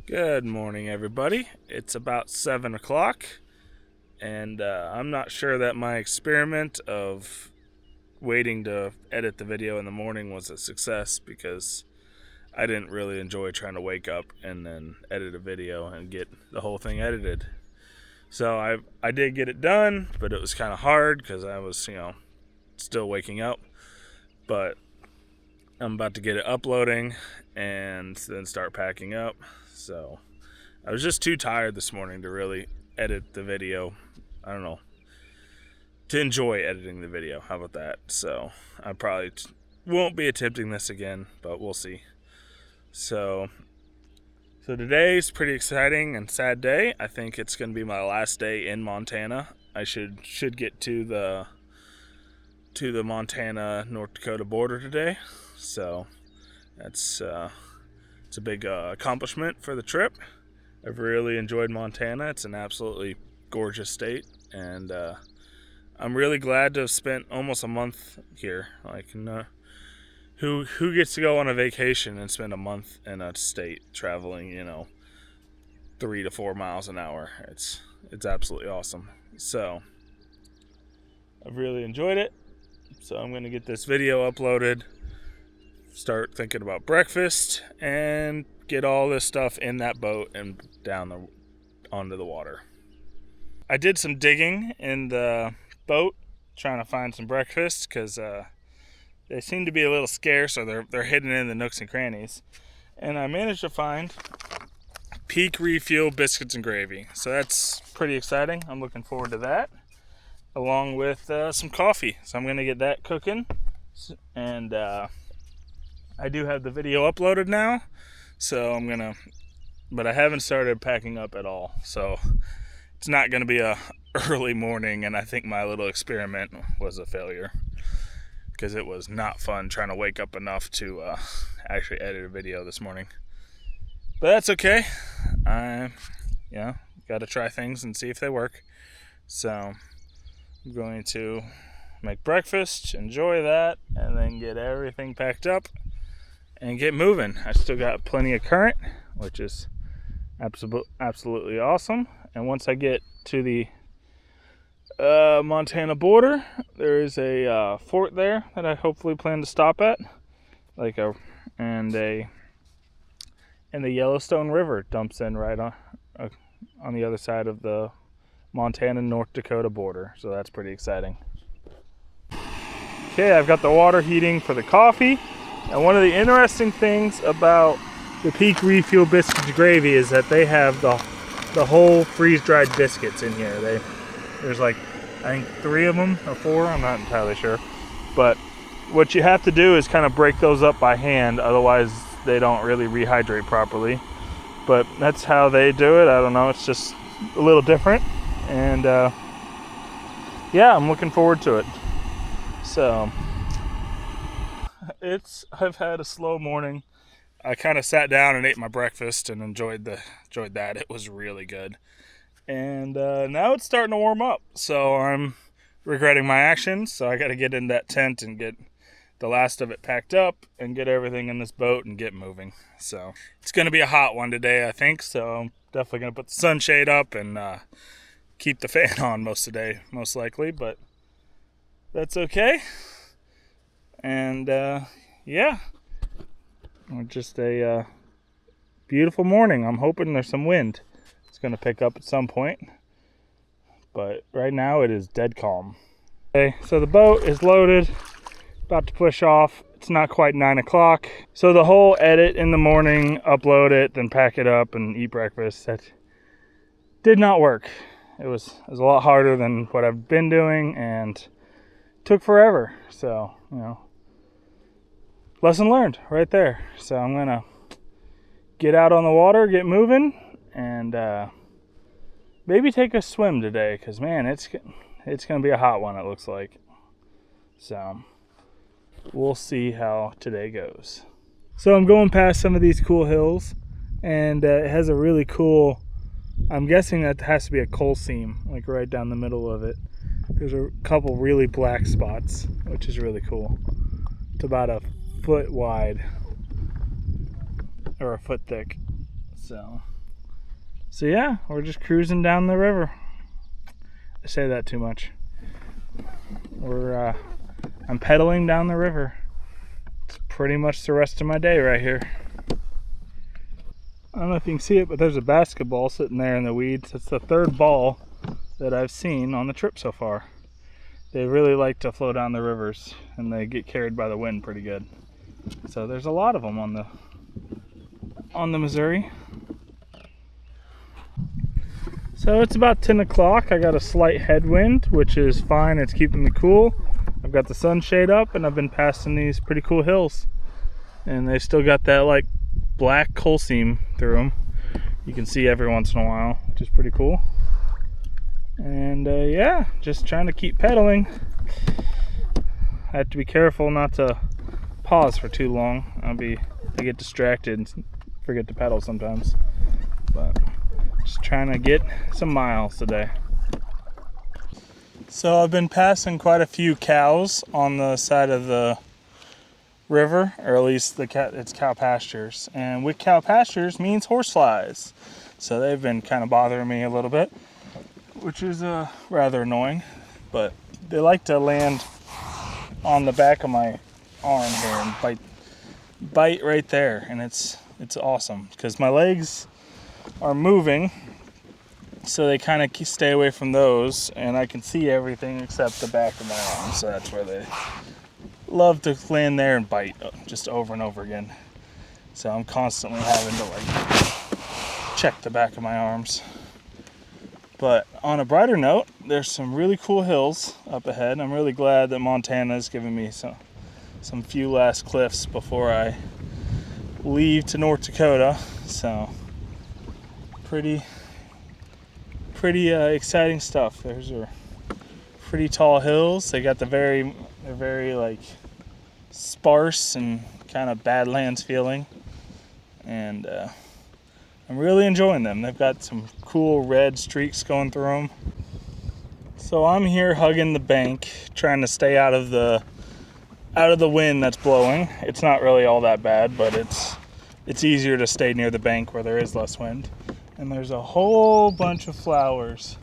Good morning, everybody. It's about 7 o'clock, and I'm not sure that my experiment of waiting to edit the video in the morning was a success because I didn't really enjoy trying to wake up and then edit a video and get the whole thing edited. So I did get it done, but it was kind of hard because I was, still waking up. But I'm about to get it uploading and then start packing up. So I was just too tired this morning to really edit the video. I don't know, to enjoy editing the video. How about that? So I probably won't be attempting this again, but we'll see. So today's pretty exciting and sad day. I think it's going to be my last day in Montana. I should get to the Montana North Dakota border today. So that's it's a big accomplishment for the trip. I've really enjoyed Montana. It's an absolutely gorgeous state, and I'm really glad to have spent almost a month here. Who gets to go on a vacation and spend a month in a state traveling, 3 to 4 miles an hour? It's absolutely awesome. So I've really enjoyed it. So I'm going to get this video uploaded, start thinking about breakfast, and get all this stuff in that boat and down onto the water. I did some digging in the boat trying to find some breakfast because they seem to be a little scarce, or they're hidden in the nooks and crannies. And I managed to find Peak Refuel biscuits and gravy. So that's pretty exciting. I'm looking forward to that, along with some coffee. So I'm going to get that cooking. And I do have the video uploaded now. So but I haven't started packing up at all. So it's not going to be a early morning, and I think my little experiment was a failure because it was not fun trying to wake up enough to actually edit a video this morning. But that's okay. Got to try things and see if they work. So I'm going to make breakfast, enjoy that, and then get everything packed up and get moving. I still got plenty of current, which is absolutely awesome. And once I get to the Montana border, there is a fort there that I hopefully plan to stop at, and the Yellowstone River dumps in right on the other side of the Montana North Dakota border. So that's pretty exciting. Okay, I've got the water heating for the coffee. And one of the interesting things about the Peak Refuel biscuits and gravy is that they have the whole freeze-dried biscuits in here. There's I think 3 of them or 4, I'm not entirely sure. But what you have to do is kind of break those up by hand, otherwise they don't really rehydrate properly. But that's how they do it. I don't know, it's just a little different. And yeah, I'm looking forward to it. So I've had a slow morning. I kind of sat down and ate my breakfast and enjoyed that. It was really good. And now it's starting to warm up. So I'm regretting my actions. So I got to get in that tent and get the last of it packed up and get everything in this boat and get moving. So it's going to be a hot one today, I think. So I'm definitely going to put the sunshade up and keep the fan on most of the day, most likely. But that's okay. And yeah, just a beautiful morning. I'm hoping there's some wind. It's going to pick up at some point, but right now it is dead calm. Okay, so the boat is loaded, about to push off. It's not quite 9 o'clock. So the whole edit in the morning, upload it, then pack it up and eat breakfast, that did not work. It was a lot harder than what I've been doing and took forever. So, lesson learned right there. So I'm gonna get out on the water, get moving, and maybe take a swim today, because man, it's gonna be a hot one, it looks like. So we'll see how today goes. So I'm going past some of these cool hills, and it has a really cool, I'm guessing that has to be a coal seam, like right down the middle of it. There's a couple really black spots, which is really cool. It's about a foot wide, or a foot thick. So yeah, we're just cruising down the river. I say that too much. I'm pedaling down the river. It's pretty much the rest of my day right here. I don't know if you can see it, but there's a basketball sitting there in the weeds. It's the third ball that I've seen on the trip so far. They really like to flow down the rivers, and they get carried by the wind pretty good. So there's a lot of them on the Missouri. So it's about 10 o'clock. I got a slight headwind, which is fine. It's keeping me cool. I've got the sunshade up, and I've been passing these pretty cool hills. And they've still got that like black coal seam through them. You can see every once in a while, which is pretty cool. And yeah, just trying to keep pedaling. I have to be careful not to pause for too long. I get distracted and forget to pedal sometimes. But just trying to get some miles today. So I've been passing quite a few cows on the side of the river, or at least it's cow pastures. And with cow pastures means horseflies. So they've been kind of bothering me a little bit, which is rather annoying. But they like to land on the back of my arm here and bite right there, and it's awesome because my legs are moving, so they kind of stay away from those, and I can see everything except the back of my arm. So that's where they love to land there and bite just over and over again. So I'm constantly having to like check the back of my arms. But on a brighter note, there's some really cool hills up ahead. I'm really glad that Montana is giving me some few last cliffs before I leave to North Dakota. So pretty exciting stuff. There's pretty tall hills. They got they're very like sparse and kind of badlands feeling, and I'm really enjoying them. They've got some cool red streaks going through them. So I'm here hugging the bank, trying to stay out of the wind that's blowing. It's not really all that bad, but it's easier to stay near the bank where there is less wind. And there's a whole bunch of flowers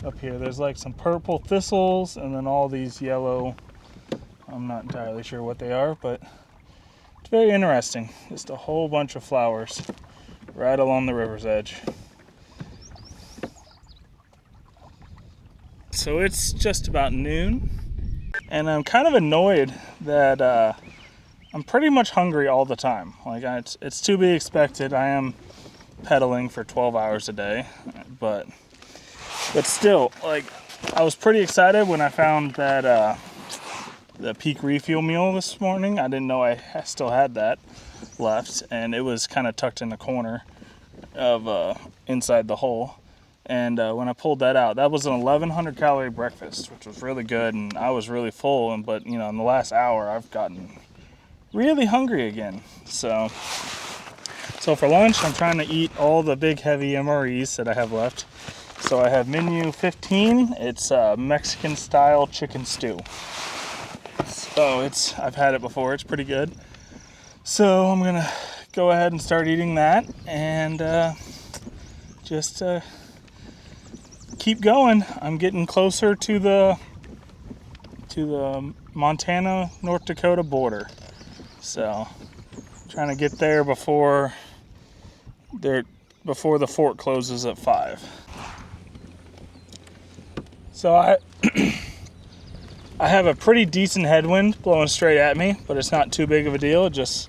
up here. There's like some purple thistles and then all these yellow, I'm not entirely sure what they are, but it's very interesting. Just a whole bunch of flowers right along the river's edge. So it's just about noon, and I'm kind of annoyed that I'm pretty much hungry all the time. Like it's to be expected. I am pedaling for 12 hours a day, but still, like, I was pretty excited when I found that the Peak refuel meal this morning. I didn't know I still had that left, and it was kind of tucked in the corner of inside the hole. And when I pulled that out, that was an 1,100 calorie breakfast, which was really good, and I was really full. But you know, in the last hour, I've gotten really hungry again. So for lunch, I'm trying to eat all the big heavy MREs that I have left. So I have menu 15. It's Mexican style chicken stew. So I've had it before. It's pretty good. So I'm gonna go ahead and start eating that, and just keep going. I'm getting closer to the Montana North Dakota border. So trying to get there before the fort closes at 5. So I have a pretty decent headwind blowing straight at me, but it's not too big of a deal. It just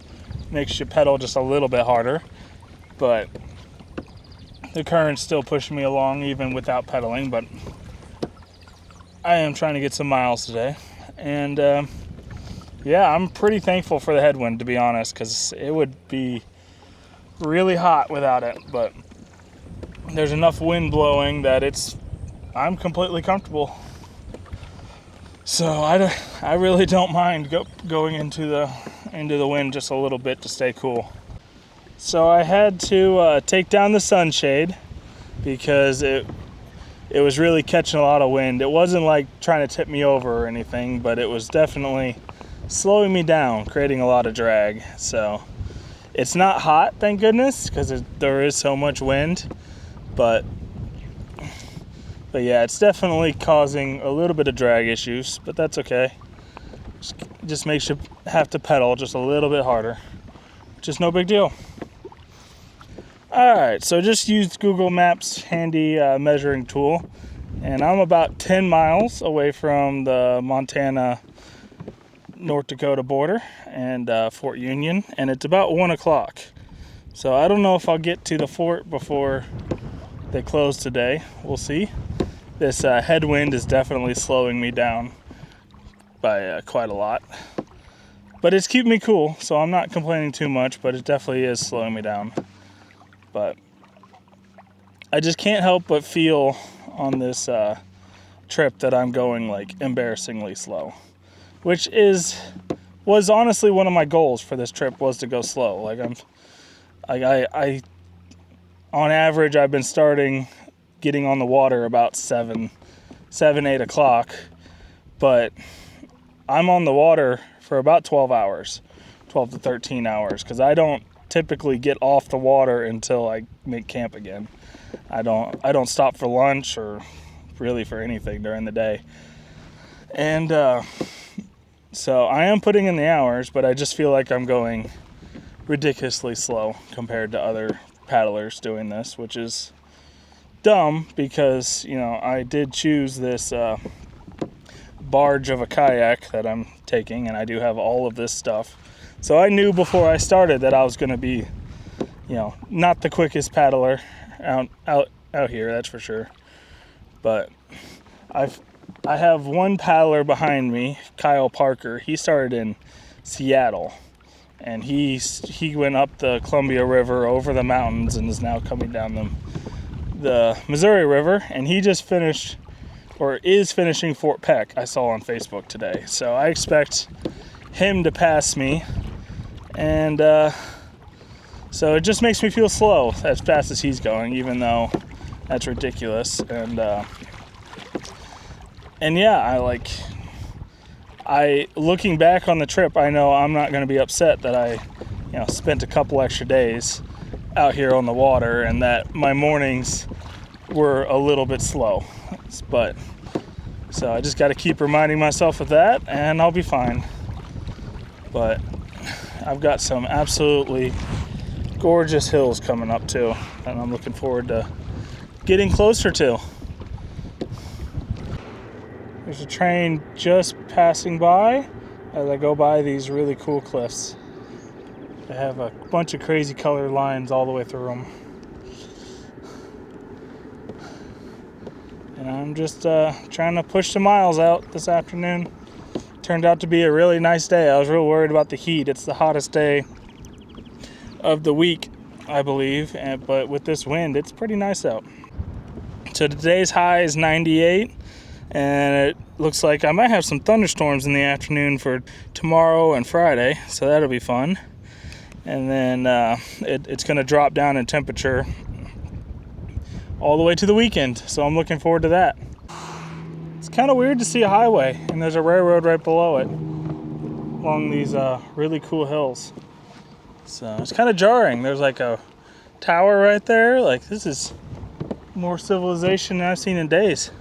makes you pedal just a little bit harder. But the current's still pushing me along even without pedaling, but I am trying to get some miles today. And yeah, I'm pretty thankful for the headwind, to be honest, because it would be really hot without it. But there's enough wind blowing that I'm completely comfortable. So I really don't mind going into the wind just a little bit to stay cool. So I had to take down the sunshade because it was really catching a lot of wind. It wasn't like trying to tip me over or anything, but it was definitely slowing me down, creating a lot of drag. So It's not hot, thank goodness, because there is so much wind, but yeah, it's definitely causing a little bit of drag issues, but that's okay. Just makes you have to pedal just a little bit harder, which is no big deal. All right, so just used Google Maps handy measuring tool, and I'm about 10 miles away from the Montana North Dakota border and Fort Union, and it's about 1 o'clock. So I don't know if I'll get to the fort before they close today. We'll see. This headwind is definitely slowing me down by quite a lot. But it's keeping me cool, so I'm not complaining too much, but it definitely is slowing me down. But I just can't help but feel on this trip that I'm going like embarrassingly slow, which was honestly one of my goals for this trip, was to go slow. I on average, I've been getting on the water about 8 o'clock, but I'm on the water for about 12 to 13 hours, because I don't typically get off the water until I make camp again. I don't stop for lunch or really for anything during the day. And so I am putting in the hours, but I just feel like I'm going ridiculously slow compared to other paddlers doing this, which is dumb because, I did choose this barge of a kayak that I'm taking, and I do have all of this stuff. So I knew before I started that I was going to be, not the quickest paddler out here, that's for sure. But I have one paddler behind me, Kyle Parker. He started in Seattle, and he went up the Columbia River over the mountains and is now coming down the Missouri River, and he just finished, or is finishing, Fort Peck, I saw on Facebook today. So I expect him to pass me, and so it just makes me feel slow as fast as he's going, even though that's ridiculous. And yeah, I looking back on the trip, I know I'm not going to be upset that I spent a couple extra days out here on the water, and that my mornings were a little bit slow. But so I just got to keep reminding myself of that, and I'll be fine. But I've got some absolutely gorgeous hills coming up too, and I'm looking forward to getting closer to. There's a train just passing by as I go by these really cool cliffs. They have a bunch of crazy colored lines all the way through them. And I'm just trying to push the miles out this afternoon. Turned out to be a really nice day. I was real worried about the heat. It's the hottest day of the week, I believe. But with this wind, it's pretty nice out. So today's high is 98. And it looks like I might have some thunderstorms in the afternoon for tomorrow and Friday. So that'll be fun. And then it's going to drop down in temperature all the way to the weekend. So I'm looking forward to that. It's kind of weird to see a highway, and there's a railroad right below it along these really cool hills. So it's kind of jarring. There's like a tower right there. Like, this is more civilization than I've seen in days.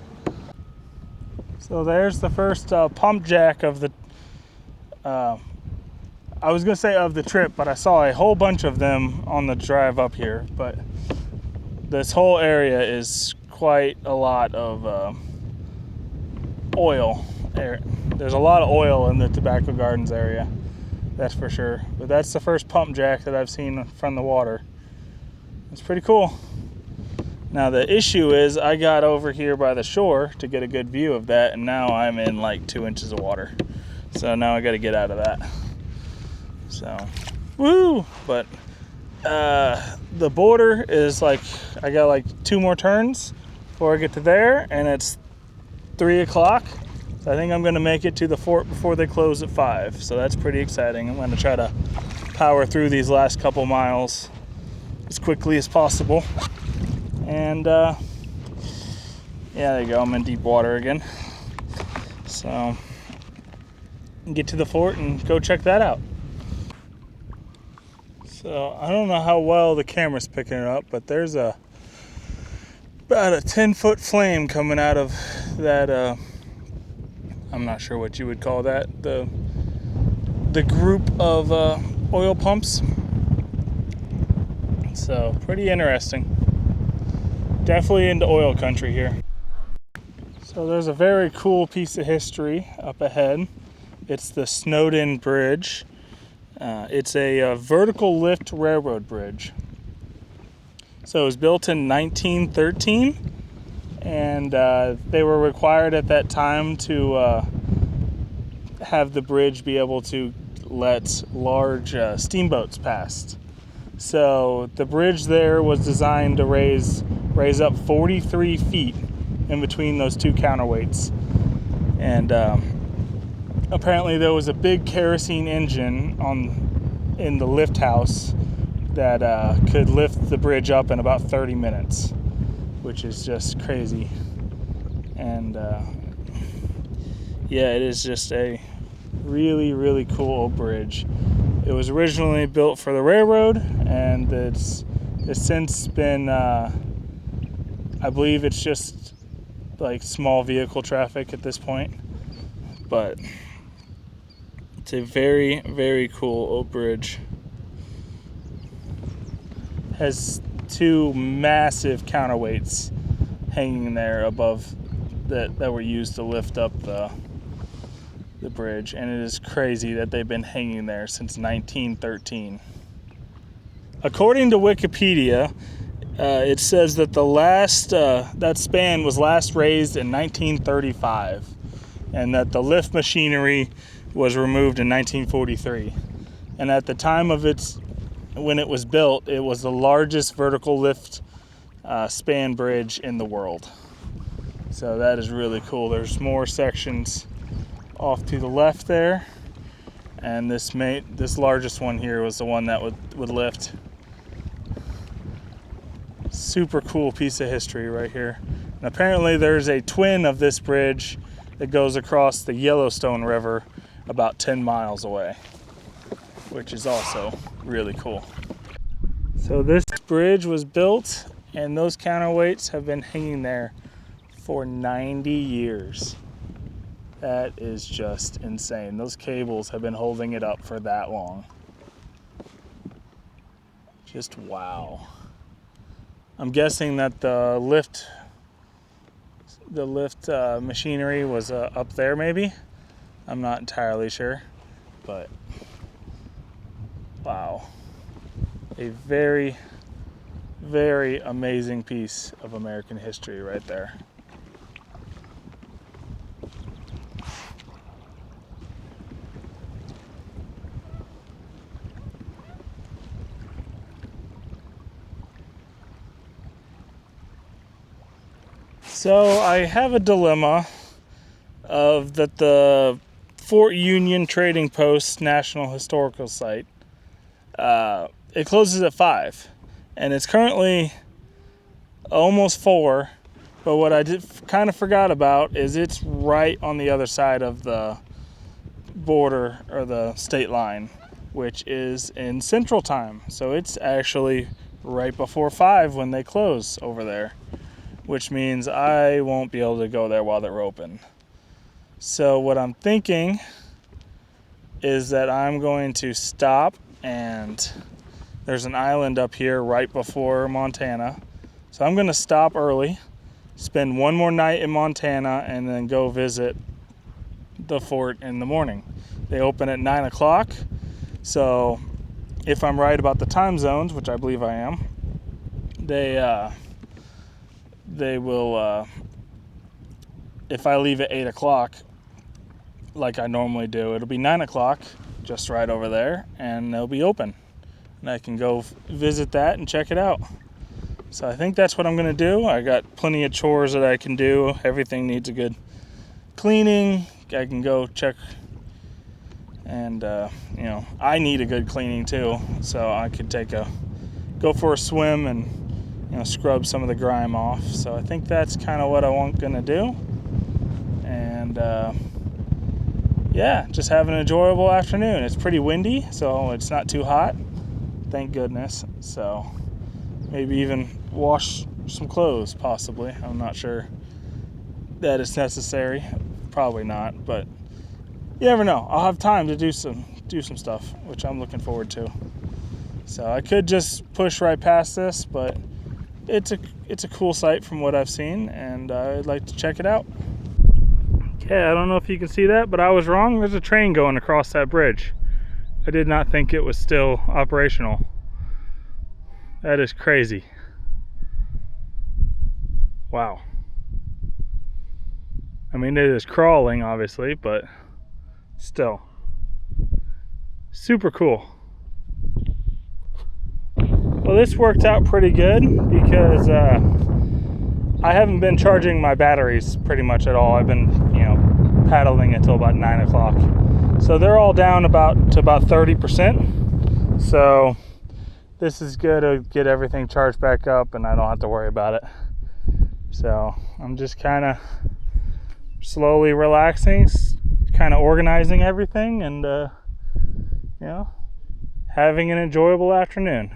So there's the first pump jack of the I was going to say of the trip, but I saw a whole bunch of them on the drive up here. But this whole area is quite a lot of oil. There's a lot of oil in the Tobacco Gardens area, that's for sure. But that's the first pump jack that I've seen from the water. It's pretty cool. Now the issue is I got over here by the shore to get a good view of that, and now I'm in like 2 inches of water. So now I got to get out of that. So, woo! But the border is like, I got like 2 more turns before I get to there, and it's 3 o'clock. So I think I'm going to make it to the fort before they close at 5. So that's pretty exciting. I'm going to try to power through these last couple miles as quickly as possible. And yeah, there you go. I'm in deep water again. So get to the fort and go check that out. So I don't know how well the camera's picking it up, but there's about a 10-foot flame coming out of that, I'm not sure what you would call that, the group of oil pumps. So pretty interesting. Definitely into oil country here. So there's a very cool piece of history up ahead. It's the Snowden Bridge. It's a vertical lift railroad bridge. So it was built in 1913, and they were required at that time to have the bridge be able to let large steamboats past. So the bridge there was designed to raise up 43 feet in between those two counterweights. And apparently there was a big kerosene engine in the lift house that could lift the bridge up in about 30 minutes, which is just crazy. And yeah, it is just a really, really cool old bridge. It was originally built for the railroad, and it's since been, I believe it's just like small vehicle traffic at this point. But it's a very, very cool old bridge. Has two massive counterweights hanging there above that were used to lift up the bridge, and it is crazy that they've been hanging there since 1913. According to Wikipedia, it says that that span was last raised in 1935, and that the lift machinery was removed in 1943. And at the time of when it was built, it was the largest vertical lift span bridge in the world. So that is really cool. There's more sections off to the left there, and this largest one here was the one that would lift. Super cool piece of history right here. And apparently there's a twin of this bridge that goes across the Yellowstone River about 10 miles away, which is also really cool. So this bridge was built, and those counterweights have been hanging there for 90 years. That is just insane. Those cables have been holding it up for that long. Just wow. I'm guessing that the lift machinery was up there maybe. I'm not entirely sure, but wow. A very, very amazing piece of American history right there. So I have a dilemma of that the Fort Union Trading Post National Historical Site, it closes at 5, and it's currently almost 4, but what I kind of forgot about is it's right on the other side of the border, or the state line, which is in Central Time. So it's actually right before 5 when they close over there, which means I won't be able to go there while they're open. So what I'm thinking is that I'm going to stop, and there's an island up here right before Montana. So I'm going to stop early, spend one more night in Montana, and then go visit the fort in the morning. They open at 9 o'clock. So if I'm right about the time zones, which I believe I am, they will, if I leave at 8 o'clock, like I normally do, it'll be 9 o'clock, just right over there, and they'll be open. And I can go visit that and check it out. So I think that's what I'm going to do. I got plenty of chores that I can do. Everything needs a good cleaning. I can go check, and, I need a good cleaning too. So I could go for a swim and, scrub some of the grime off. So I think that's kind of what I'm going to do. And, just have an enjoyable afternoon. It's pretty windy, so it's not too hot. thank goodness. So maybe even wash some clothes, possibly. I'm not sure that it's necessary. Probably not, but you never know. I'll have time to do some stuff, which I'm looking forward to. So I could just push right past this, but it's a cool site from what I've seen, and I'd like to check it out. Okay, I don't know if you can see that, but I was wrong. There's a train going across that bridge. I did not think it was still operational. That is crazy. Wow. I mean, it is crawling, obviously, but still. Super cool. Well, this worked out pretty good because I haven't been charging my batteries pretty much at all. I've been, paddling until about 9 o'clock. So they're all down to about 30%. So this is good to get everything charged back up, and I don't have to worry about it. So I'm just kind of slowly relaxing, kind of organizing everything, and having an enjoyable afternoon.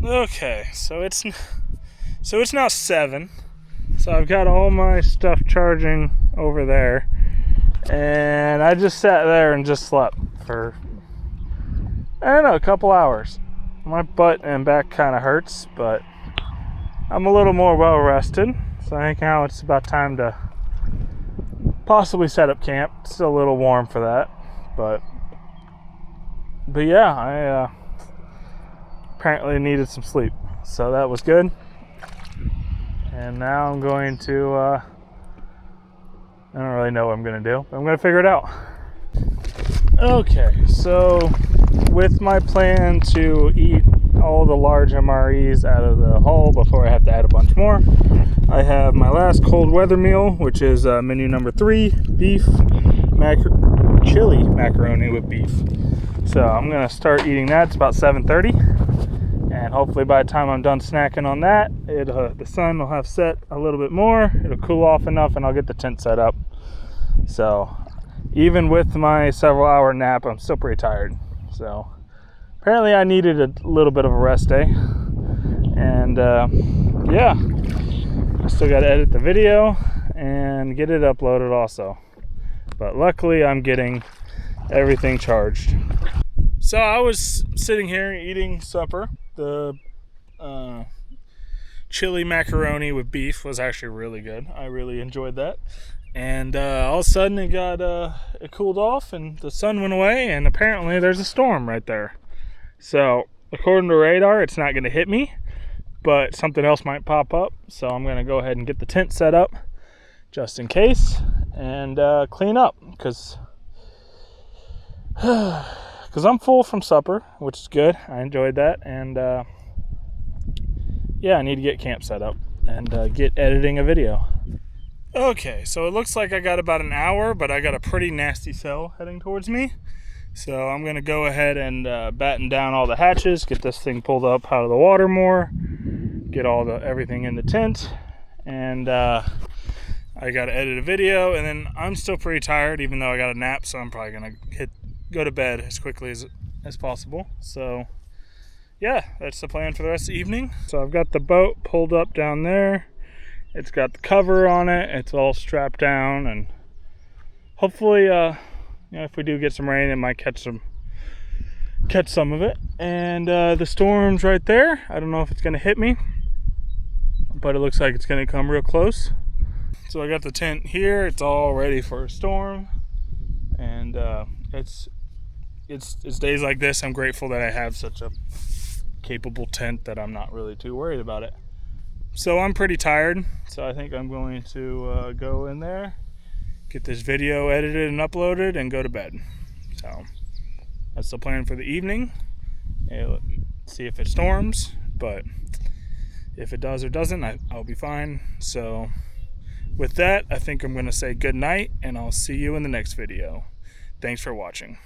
Okay, so it's now 7. So I've got all my stuff charging over there, and I just sat there and just slept for, I don't know, a couple hours. My butt and back kind of hurts, but I'm a little more well rested. So I think now it's about time to possibly set up camp. It's still a little warm for that, but yeah, I apparently needed some sleep, so that was good. And now I'm going to I don't really know what I'm gonna do, but I'm gonna figure it out. Okay, so with my plan to eat all the large MREs out of the hull before I have to add a bunch more, I have my last cold weather meal, which is menu number 3, beef chili macaroni with beef. So I'm gonna start eating that. It's about 7:30, and hopefully by the time I'm done snacking on that, the sun will have set a little bit more. It'll cool off enough, and I'll get the tent set up. So even with my several hour nap, I'm still pretty tired. So apparently I needed a little bit of a rest day, and yeah, I still got to edit the video and get it uploaded also. But luckily I'm getting everything charged. So I was sitting here eating supper. The chili macaroni with beef was actually really good. I really enjoyed that. And all of a sudden it cooled off and the sun went away, and apparently there's a storm right there. So according to radar, it's not going to hit me, but something else might pop up. So I'm going to go ahead and get the tent set up just in case, and clean up because I'm full from supper, which is good. I enjoyed that, and yeah, I need to get camp set up and get editing a video. Okay, so it looks like I got about an hour, but I got a pretty nasty cell heading towards me. So I'm gonna go ahead and batten down all the hatches, get this thing pulled up out of the water more, get everything in the tent, and I gotta edit a video, and then I'm still pretty tired, even though I got a nap, so I'm probably gonna go to bed as quickly as possible. So yeah, that's the plan for the rest of the evening. So I've got the boat pulled up down there. It's got the cover on it. It's all strapped down, and hopefully, if we do get some rain, it might catch some of it. And the storm's right there. I don't know if it's gonna hit me, but it looks like it's gonna come real close. So I got the tent here. It's all ready for a storm, and it's days like this I'm grateful that I have such a capable tent that I'm not really too worried about it. So I'm pretty tired, so I think I'm going to go in there, get this video edited and uploaded, and go to bed. So that's the plan for the evening. See if it storms, but if it does or doesn't, I'll be fine. So with that, I think I'm going to say good night, and I'll see you in the next video. Thanks for watching.